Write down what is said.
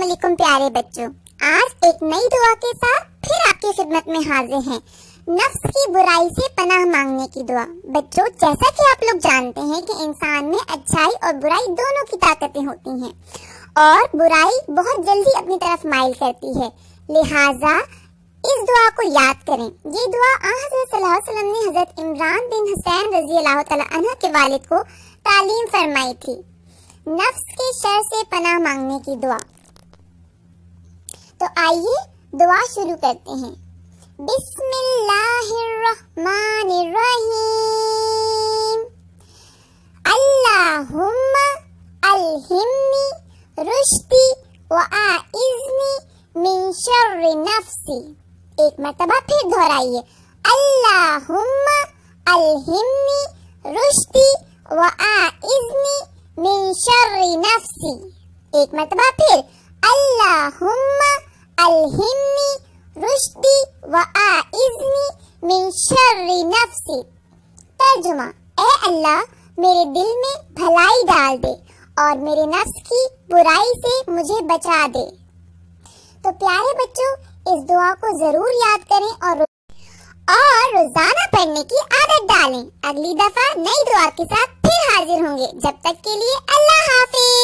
अस्सलामुअलैकुम प्यारे बच्चों, आज एक नई दुआ के साथ फिर आपकी खिदमत में हाजिर हैं। नफ्स की बुराई से पनाह मांगने की दुआ। बच्चों, जैसा कि आप लोग जानते हैं कि इंसान में अच्छाई और बुराई दोनों की ताकतें होती हैं और बुराई बहुत जल्दी अपनी तरफ माइल करती है। लिहाजा इस दुआ को याद करें। ये दुआ हज़रत सल्लल्लाहु अलैहि वसल्लम ने हज़रत इमरान बिन हुसैन रज़ी अल्लाह तआला अन्हु के वालिद को तालीम फरमाई थी। नफ्स के शर से पनाह मांगने की दुआ। तो आइए दुआ शुरू करते हैं। बिस्मिल्लाहिर्रहमानिर्रहीम। अल्लाहुम्मा अलहिमनी रुश्दी व आइज़नी मिन शर्रि नफ्सी। एक मर्तबा फिर दोहराइए। अल्लाहुम्मा अलहिमनी रुश्दी व आइज़नी मिन शर्रि नफ्सी। एक मर्तबा फिर। अल्लाहुम्मा अलहिमनी रुश्दी व आइज़नी मिन शर्रि नफ्सी। तर्जुमा: ए अल्लाह, मेरे दिल में भलाई डाल दे और मेरे नफ्स की बुराई से मुझे बचा दे। तो प्यारे बच्चों, इस दुआ को जरूर याद करें और रोजाना पढ़ने की आदत डालें। अगली दफा नई दुआ के साथ फिर हाजिर होंगे। जब तक के लिए अल्लाह हाफिज।